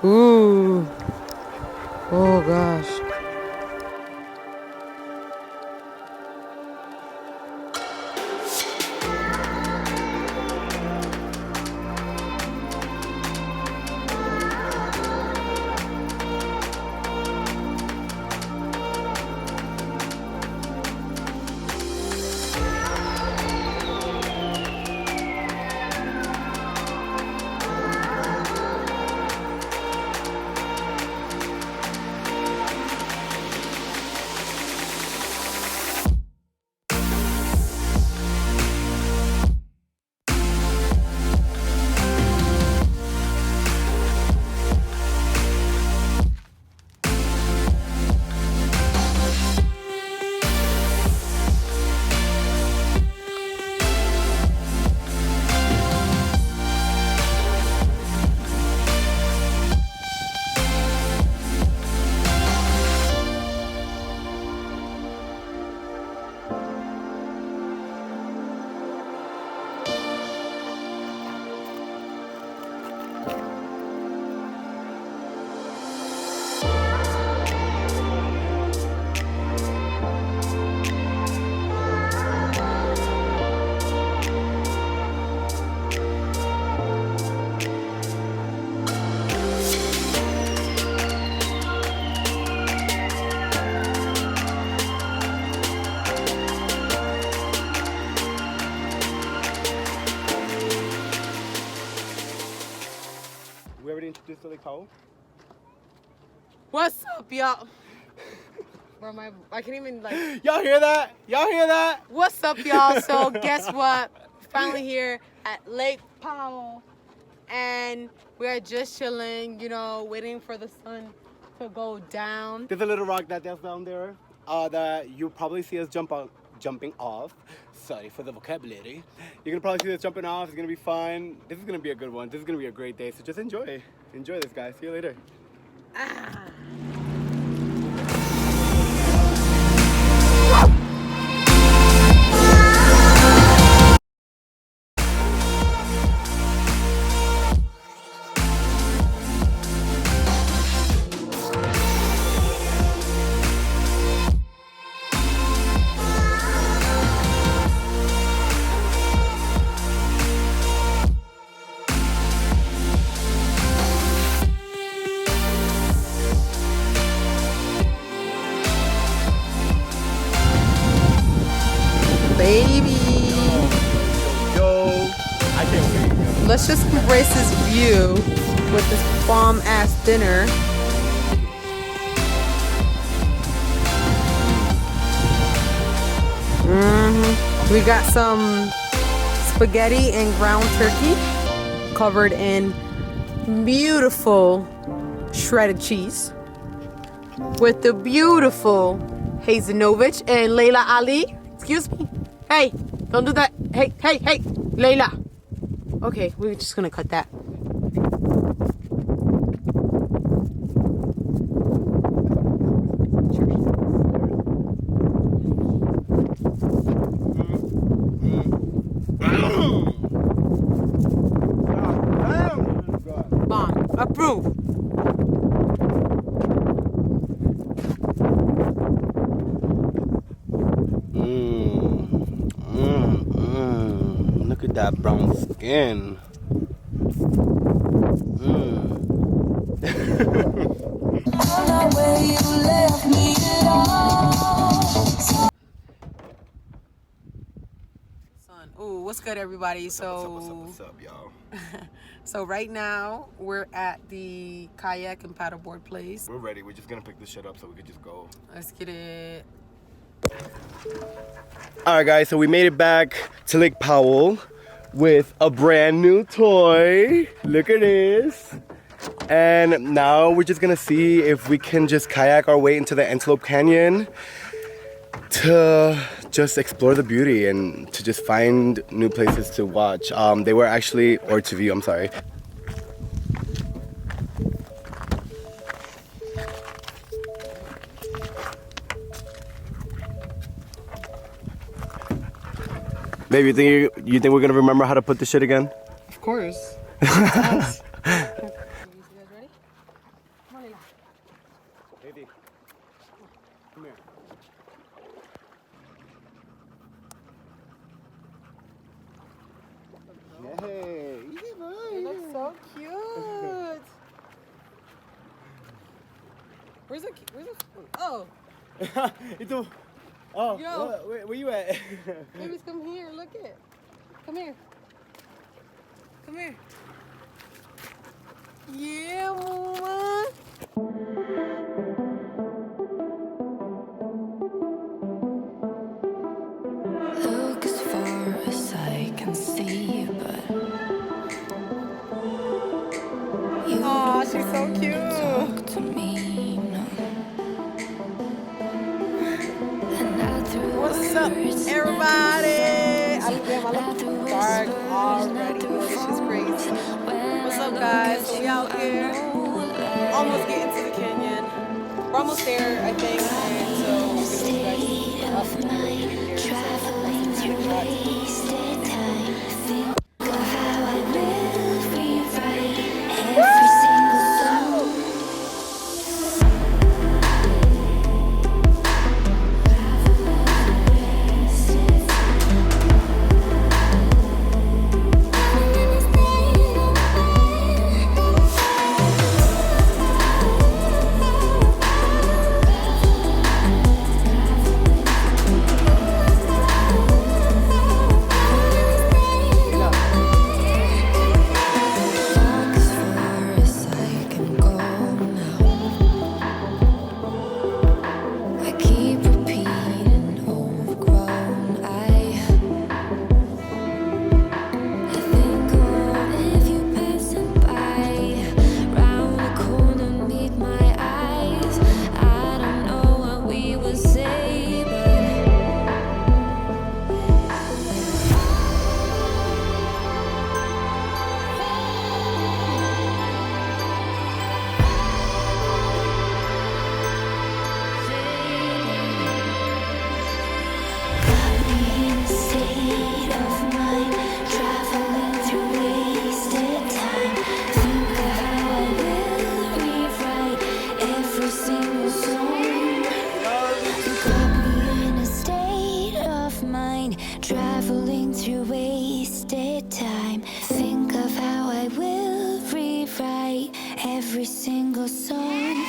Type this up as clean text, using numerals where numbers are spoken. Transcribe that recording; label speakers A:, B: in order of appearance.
A: Ooh. Oh gosh.
B: We already introduced to Lake Powell?
A: What's up, y'all? Bro, I can't even like.
B: Y'all hear that? Y'all hear that?
A: What's up, y'all? So guess what? Finally here at Lake Powell, and we are just chilling, you know, waiting for the sun to go down.
B: There's a little rock that's down there that you'll probably see us jumping off. Sorry for the vocabulary. You're gonna probably see us jumping off. It's gonna be fun. This is gonna be a good one. This is gonna be a great day. So just enjoy. Enjoy this, guys. See you later.
A: Ah. Baby.
B: Yo, I can't wait.
A: Let's just embrace this view with this bomb ass dinner. We got some spaghetti and ground turkey covered in beautiful shredded cheese with the beautiful Hazanovich and Layla Ali. Excuse me. Hey, don't do that. Hey, Layla. Okay, we're just gonna cut that. Bomb. Approve.
B: Look at that brown skin.
A: Ooh, what's good, everybody?
B: What's up, y'all?
A: So right now we're at the kayak and paddleboard place.
B: We're ready. We're just gonna pick this shit up so we could just go.
A: Let's get it.
B: All right, guys. So we made it back to Lake Powell with a brand new toy. Look at this. And now we're just gonna see if we can just kayak our way into the Antelope Canyon to just explore the beauty and to just find new places to watch. They were actually, or to view, I'm sorry. Babe, you think we're gonna remember how to put this shit again?
A: Of course. You guys ready?
B: Yay!
A: It looks so cute. Where's the oh,
B: Ito. Oh,
A: Yo.
B: where you at?
A: babies, come here. Look it. Come here. Come here. Yeah, mama.
C: Look as far as I can see, but you
A: Aw, she's so cute.
C: talk to me, no. And I threw
A: What's up,
C: words,
A: everybody? I look dark already. This is crazy. What's up, guys? So we out here, almost getting to the canyon. We're almost there, I think. And so we're gonna see you guys up when we get here.
C: traveling through wasted time. Think of how I will rewrite every single song. Walk as far as I can go now. I keep repeating, overgrown. I think of you passing by, round the corner, meet my eyes. I don't know what we will say, but got me in a state of mind, traveling through wasted time. Think of how I will rewrite every single song. Got me in a state of mind, traveling through wasted time. Think of how I will rewrite every single song.